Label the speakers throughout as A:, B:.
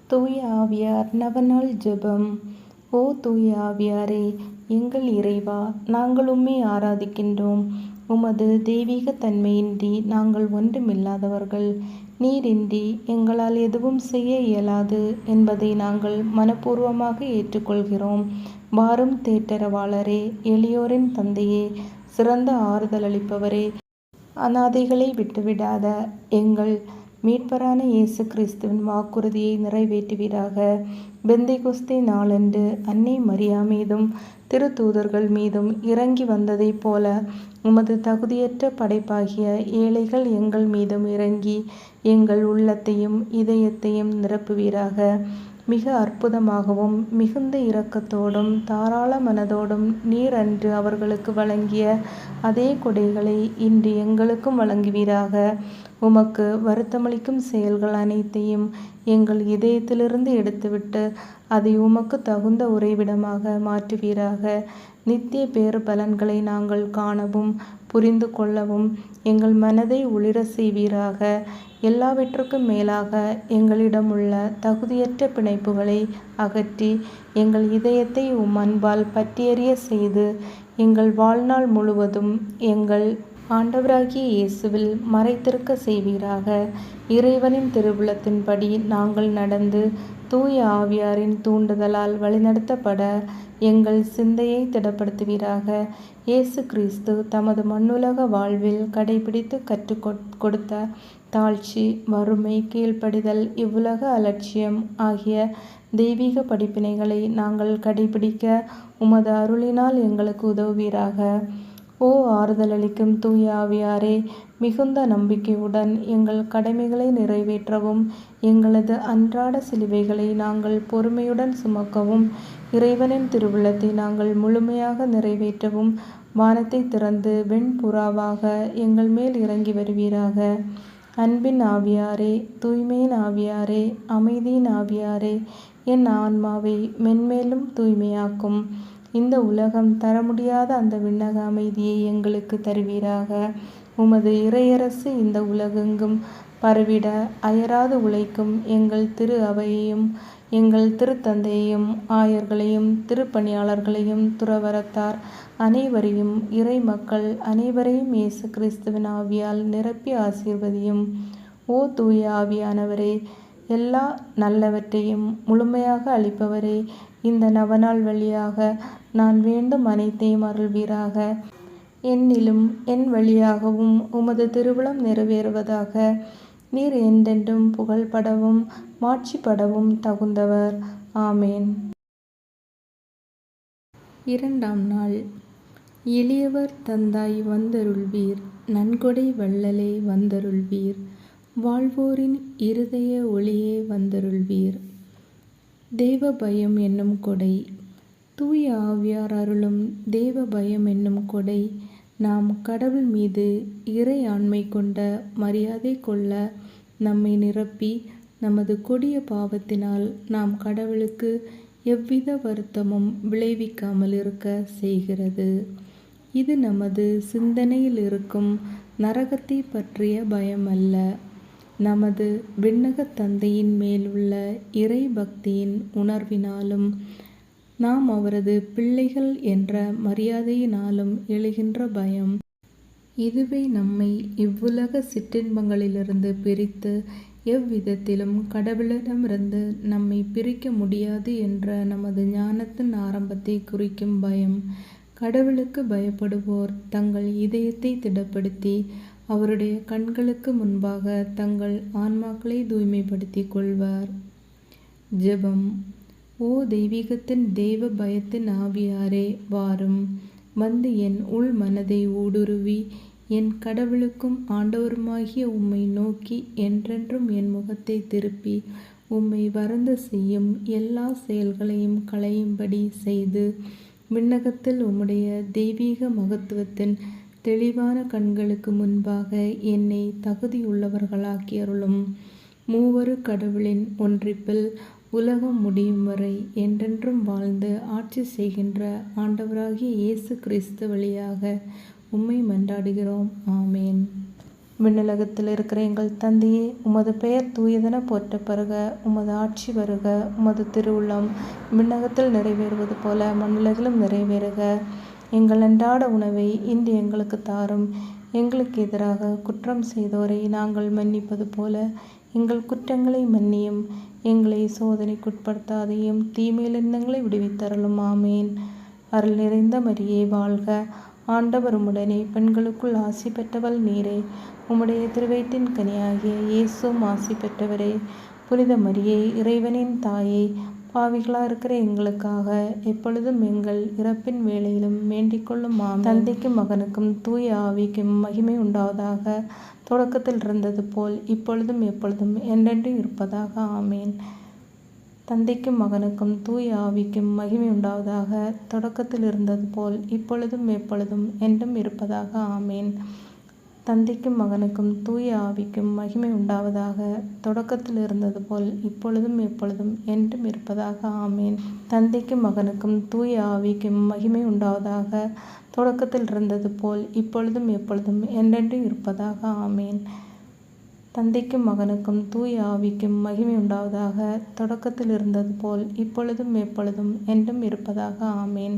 A: தூய ஆவியார் நவநாள் ஜெபம். ஓ தூய ஆவியாரே, எங்கள் இறைவா, நாங்கள் உம்மை ஆராதிக்கின்றோம். உமது தெய்வீக தன்மையின்றி நாங்கள் ஒன்றுமில்லாதவர்கள். நீரின்றி எங்களால் எதுவும் செய்ய இயலாது என்பதை நாங்கள் மனப்பூர்வமாக ஏற்றுக்கொள்கிறோம். வாரும் தேற்றரவாளரே, எளியோரின் தந்தையே, சிறந்த ஆறுதல் அளிப்பவரே, அனாதைகளை விட்டுவிடாத எங்கள் மீட்பரான இயேசு கிறிஸ்துவின் வாக்குறுதியை நிறைவேற்றுவீராக. பெந்தைகொஸ்தே நாளன்று அன்னை மரியா மீதும் திருத்தூதர்கள் மீதும் இறங்கி வந்ததைப் போல உமது தகுதியற்ற படைப்பாகிய ஏழைகள் எங்கள் மீதும் இறங்கி எங்கள் உள்ளத்தையும் இதயத்தையும் நிரப்புவீராக. மிக அற்புதமாகவும் மிகுந்த இரக்கத்தோடும் தாராள மனதோடும் நீர் அன்று அவர்களுக்கு வழங்கிய அதே கொடைகளை இன்று எங்களுக்கும் வழங்குவீராக. உமக்கு வருத்தமளிக்கும் செயல்கள் அனைத்தையும் எங்கள் இதயத்திலிருந்து எடுத்துவிட்டு அதை உமக்கு தகுந்த உறைவிடமாக மாற்றுவீராக. நித்திய பேறு பலன்களை நாங்கள் காணவும் புரிந்து கொள்ளவும் எங்கள் மனதை ஒளிர செய்வீராக. எல்லாவற்றுக்கும் மேலாக எங்களிடம் உள்ள தகுதியற்ற பிணைப்புகளை அகற்றி எங்கள் இதயத்தை உம் அன்பால் பற்றியெரிய செய்து எங்கள் வாழ்நாள் முழுவதும் எங்கள் ஆண்டவராகிய இயேசுவில் மறைத்திருக்க செய்வீராக. இறைவனின் திருவுளத்தின்படி நாங்கள் நடந்து தூய ஆவியாரின் தூண்டுதலால் வழிநடத்தப்பட எங்கள் சிந்தையை திடப்படுத்துவீராக. இயேசு கிறிஸ்து தமது மண்ணுலக வாழ்வில் கடைபிடித்து கற்றுக் கொடுத்த தாழ்ச்சி, வறுமை, கீழ்ப்படிதல், இவ்வுலக அலட்சியம் ஆகிய தெய்வீக படிப்பினைகளை நாங்கள் கடைபிடிக்க உமது அருளினால் எங்களுக்கு உதவுவீராக. ஓ ஆறுதலளிக்கும் தூய ஆவியாரே, மிகுந்த நம்பிக்கையுடன் எங்கள் கடமைகளை நிறைவேற்றவும் எங்களது அன்றாட சிலுவைகளை நாங்கள் பொறுமையுடன் சுமக்கவும் இறைவனின் திருவுளத்தை நாங்கள் முழுமையாக நிறைவேற்றவும் வானத்தை திறந்து வெண்புறாவாக எங்கள் மேல் இறங்கி வருவீராக. அன்பின் ஆவியாரே, தூய்மையின் ஆவியாரே, அமைதியின் ஆவியாரே, என் ஆன்மாவை மென்மேலும் தூய்மையாக்கும். இந்த உலகம் தர முடியாத அந்த விண்ணக அமைதியை எங்களுக்கு தருவீராக. உமது இறையரசு இந்த உலகெங்கும் பரவிட அயராது உழைக்கும் எங்கள் திரு அவையையும் எங்கள் திருத்தந்தையையும் ஆயர்களையும் திருப்பணியாளர்களையும் துறவறத்தார் அனைவரையும் இறை மக்கள் அனைவரையும் இயேசு கிறிஸ்துவின் ஆவியால் நிரப்பி ஆசீர்வதியும். ஓ தூய ஆவியானவரே, எல்லா நல்லவற்றையும் முழுமையாக அளிப்பவரே, இந்த நவநாள் வழியாக நான் வேண்டும் அனைத்தையும் அருள்வீராக. என்னிலும் என் வழியாகவும் உமது திருவுளம் நிறைவேறுவதாக. நீர் என்றென்றும் புகழ்படவும் மாட்சிப்படவும் தகுந்தவர். ஆமேன். இரண்டாம் நாள். எளியவர் தந்தாய் வந்தருள்வீர், நன்கொடை வள்ளலே வந்தருள்வீர், வாழ்வோரின் இருதய ஒளியே வந்தருள்வீர். தேவ பயம் என்னும் கொடை. தூய ஆவியார் அருளும் தேவ பயம் என்னும் கொடை நாம் கடவுள் மீது இறை ஆண்மை கொண்ட மரியாதை கொள்ள நம்மை நிரப்பி நமது கொடிய பாவத்தினால் நாம் கடவுளுக்கு எவ்வித வருத்தமும் விளைவிக்காமல் இருக்க செய்கிறது. இது நமது சிந்தனையில் இருக்கும் நரகத்தை பற்றிய பயம் அல்ல, நமது விண்ணக தந்தையின் மேலுள்ள இறை பக்தியின் உணர்வினாலும் நாம் அவரது பிள்ளைகள் என்ற மரியாதையினாலும் எழுகின்ற பயம். இதுவே நம்மை இவ்வுலக சிற்றின்பங்களிலிருந்து பிரித்து எவ்விதத்திலும் கடவுளிடமிருந்து நம்மை பிரிக்க முடியாது என்ற நமது ஞானத்தின் ஆரம்பத்தை குறிக்கும் பயம். கடவுளுக்கு பயப்படுவோர் தங்கள் இதயத்தை திடப்படுத்தி அவருடைய கண்களுக்கு முன்பாக தங்கள் ஆன்மாக்களை தூய்மைப்படுத்திக் கொள்வார். ஜெபம். ஓ தெய்வீகத்தின் தெய்வ பயத்தின் ஆவியாரே, வாரும். வந்து என் உள் மனதை ஊடுருவி என் கடவுளுக்கும் ஆண்டவருமாகிய உம்மை நோக்கி என்றென்றும் என் முகத்தை திருப்பி உம்மை வருந்த செய்யும் எல்லா செயல்களையும் களையும்படி செய்து விண்ணகத்தில் உம்முடைய தெய்வீக மகத்துவத்தின் தெளிவான கண்களுக்கு முன்பாக என்னை தகுதியுள்ளவர்களாக்கி அருளும். மூவரு கடவுளின் ஒன்றிப்பில் உலகம் முடியும் வரை என்றென்றும் வாழ்ந்து ஆட்சி செய்கின்ற ஆண்டவராகிய இயேசு கிறிஸ்து வழியாக உம்மை மன்றாடுகிறோம். ஆமேன். விண்ணுலகத்தில் இருக்கிற எங்கள் தந்தையே, உமது பெயர் தூயதென போற்றப் பெறுக. உமது ஆட்சி வருக. உமது திருவுள்ளம் விண்ணகத்தில் நிறைவேறுவது போல மண்ணுலகிலும் நிறைவேறுக. எங்கள் அன்றாட உணவை இன்று எங்களுக்கு தாரும். எங்களுக்கு எதிராக குற்றம் செய்தோரை நாங்கள் மன்னிப்பது போல எங்கள் குற்றங்களை மன்னியும். எங்களை சோதனைக்குட்படுத்தாதையும் தீமையிலிருந்து எங்களை விடுவித்தருளும். ஆமேன். அருள் நிறைந்த மரியே வாழ்க. ஆண்டவர் உம்முடனே, பெண்களுக்குள் ஆசி பெற்றவள் நீரே. உம்முடைய திருவயிற்றின் கனியாகிய இயேசுவும் ஆசி பெற்றவரே. புனித மரியே, இறைவனின் தாயே, பாவிகளாக இருக்கிற எங்களுக்காக எப்பொழுதும் எங்கள் இறப்பின் வேளையிலும் வேண்டிக் கொள்ளும். தந்தைக்கும் மகனுக்கும் தூய ஆவிக்கும் மகிமை உண்டாவதாக. தொடக்கத்தில் இருந்தது போல் இப்பொழுதும் எப்பொழுதும் என்றென்றும் இருப்பதாக. ஆமேன். தந்தைக்கும் மகனுக்கும் தூய ஆவிக்கும் மகிமை உண்டாவதாக. தொடக்கத்தில் இருந்தது போல் இப்பொழுதும் எப்பொழுதும் என்றும் இருப்பதாக. ஆமேன். தந்தைக்கும் மகனுக்கும் தூய ஆவிக்கும் மகிமை உண்டாவதாக. தொடக்கத்தில் இருந்தது போல் இப்பொழுதும் எப்பொழுதும் என்றும் இருப்பதாக. ஆமேன். தந்தைக்கும் மகனுக்கும் தூய ஆவிக்கும் மகிமை உண்டாவதாக. தொடக்கத்தில் இருந்தது போல் இப்பொழுதும் எப்பொழுதும் என்றென்றும் இருப்பதாக. ஆமேன். தந்தைக்கும் மகனுக்கும் தூய ஆவிக்கும் மகிமை உண்டாவதாக. தொடக்கத்தில் இருந்தது போல் இப்பொழுதும் எப்பொழுதும் என்றும் இருப்பதாக. ஆமேன்.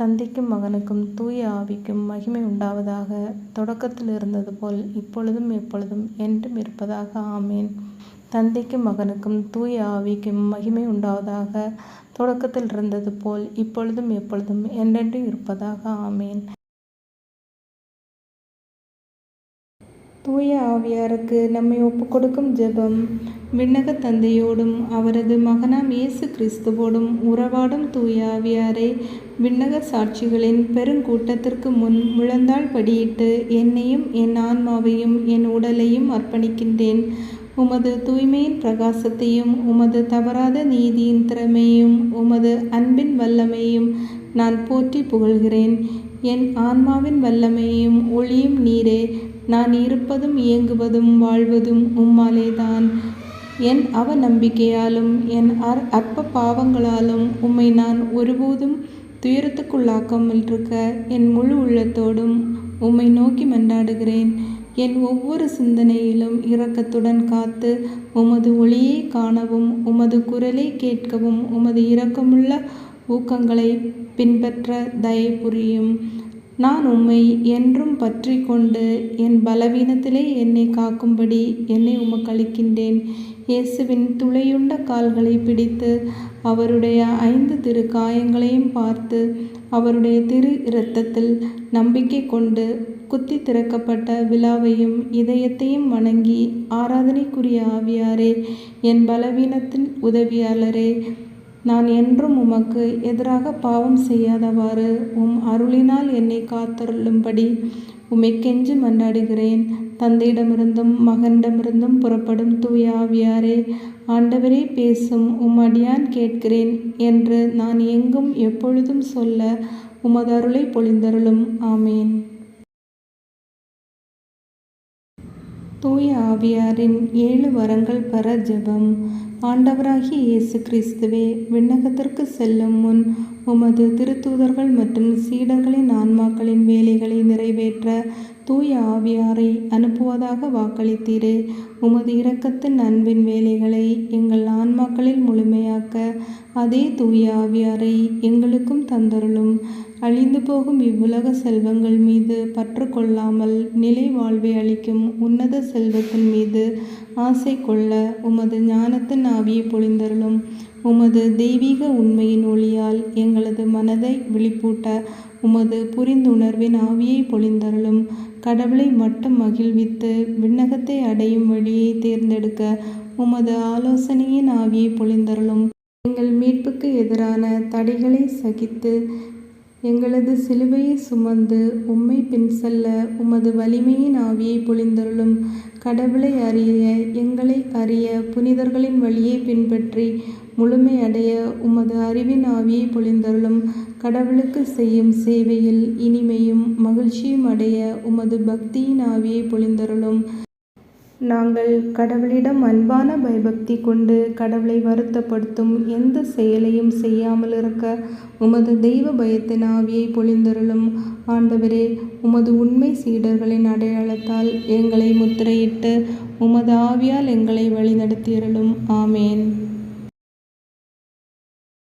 A: தந்தைக்கும் மகனுக்கும் தூய ஆவிக்கும் மகிமை உண்டாவதாக. தொடக்கத்தில் இருந்தது போல் இப்பொழுதும் எப்பொழுதும் என்றும் இருப்பதாக. ஆமேன். தந்தைக்கும் மகனுக்கும் தூய ஆவிக்கும் மகிமை உண்டாவதாக. தொடக்கத்தில் இருந்தது போல் இப்பொழுதும் எப்பொழுதும் என்றென்றும் இருப்பதாக. ஆமேன். தூய ஆவியாருக்கு நம்மை ஒப்புக்கொடுக்கும் ஜெபம். விண்ணக தந்தையோடும் அவரது மகனாம் இயேசு கிறிஸ்துவோடும் உறவாடும் தூய ஆவியாரை, விண்ணக சாட்சிகளின் பெருங்கூட்டத்திற்கு முன் முழந்தாள் படியிட்டு என்னையும் என் ஆன்மாவையும் என் உடலையும் அர்ப்பணிக்கின்றேன். உமது தூய்மையின் பிரகாசத்தையும் உமது தவறாத நீதியின் திறமையும் உமது அன்பின் வல்லமையும் நான் போற்றி புகழ்கிறேன். என் ஆன்மாவின் வல்லமையும் ஒளியும் நீரே. நான் இருப்பதும் இயங்குவதும் வாழ்வதும் உம்மாலேதான். என் அவநம்பிக்கையாலும் என் அற்ப பாவங்களாலும் உம்மை நான் ஒருபோதும் துயரத்துக்குள்ளாக்காமல் இருக்க என் முழு உள்ளத்தோடும் உம்மை நோக்கி மன்றாடுகிறேன். என் ஒவ்வொரு சிந்தனையிலும் இரக்கத்துடன் காத்து உமது ஒளியை காணவும் உமது குரலை கேட்கவும் உமது இரக்கமுள்ள ஊக்கங்களை பின்பற்ற தயை புரியும். நான் உம்மை என்றும் பற்றி கொண்டு என் பலவீனத்திலே என்னை காக்கும்படி என்னை உமக்களிக்கின்றேன். இயேசுவின் துளையுண்ட கால்களை பிடித்து அவருடைய 5 திரு காயங்களையும் பார்த்து அவருடைய திரு இரத்தத்தில் நம்பிக்கை கொண்டு குத்தி திறக்கப்பட்ட விழாவையும் இதயத்தையும் வணங்கி ஆராதனைக்குரிய ஆவியாரே, என் பலவீனத்தின் உதவியாளரே, நான் என்றும் உமக்கு எதிராக பாவம் செய்யாதவாறு உம் அருளினால் என்னை காத்தருளும்படி உம்மை கெஞ்சி மன்றாடுகிறேன். தந்தையிடமிருந்தும் மகனிடமிருந்தும் புறப்படும் தூய ஆவியாரே, ஆண்டவரே பேசும் உம் அடியான் கேட்கிறேன் என்று நான் எங்கும் எப்பொழுதும் சொல்ல உமது அருளை பொழிந்தருளும். ஆமேன். தூய ஆவியாரின் 7 வரங்கள் பெற ஜெபம். ஆண்டவராகிய இயேசு கிறிஸ்துவே, விண்ணகத்திற்கு செல்லும் முன் உமது திருத்தூதர்கள் மற்றும் சீடர்களின் ஆன்மாக்களின் வேலைகளை நிறைவேற்ற தூய ஆவியாரை அனுப்புவதாக வாக்களித்தீரே. உமது இரக்கத்தின் அன்பின் வேலைகளை எங்கள் ஆன்மாக்களில் முழுமையாக்க அதே தூய ஆவியாரை எங்களுக்கும் தந்தருளும். அழிந்து போகும் இவ்வுலக செல்வங்கள் மீது பற்று கொள்ளாமல் நிலை வாழ்வை அளிக்கும் உன்னத செல்வத்தின் மீது ஆசை கொள்ள உமது ஞானத்தின் ஆவியை பொழிந்தருளும். உமது தெய்வீக உண்மையின் ஒளியால் எங்களது மனதை விழிப்பூட்ட உமது புரிந்துணர்வின் ஆவியை பொழிந்தருளும். கடவுளை மட்டும் மகிழ்வித்து விண்ணகத்தை அடையும் வழியை தேர்ந்தெடுக்க உமது ஆலோசனையின் ஆவியை பொழிந்தருளும். எங்கள் மீட்புக்கு எதிரான தடைகளை சகித்து எங்களது சிலுவையை சுமந்து உம்மை பின் செல்ல உமது வலிமையின் ஆவியை பொழிந்தருளும். கடவுளை அறிய எங்களை அறிய புனிதர்களின் வழியை பின்பற்றி முழுமை அடைய உமது அறிவின் ஆவியை பொழிந்தருளும். கடவுளுக்கு செய்யும் சேவையில் இனிமையும் மகிழ்ச்சியும் அடைய உமது பக்தியின் ஆவியை பொழிந்தருளும். நாங்கள் கடவுளிடம் அன்பான பயபக்தி கொண்டு கடவுளை வருத்தப்படுத்தும் எந்த செயலையும் செய்யாமல் இருக்க உமது தெய்வ பயத்தின் ஆவியை பொழிந்தருளும். ஆண்டவரே, உமது உண்மை சீடர்களின் அடையாளத்தால் எங்களை முத்திரையிட்டு உமது ஆவியால் எங்களை வழிநடத்தியருளும். ஆமேன்.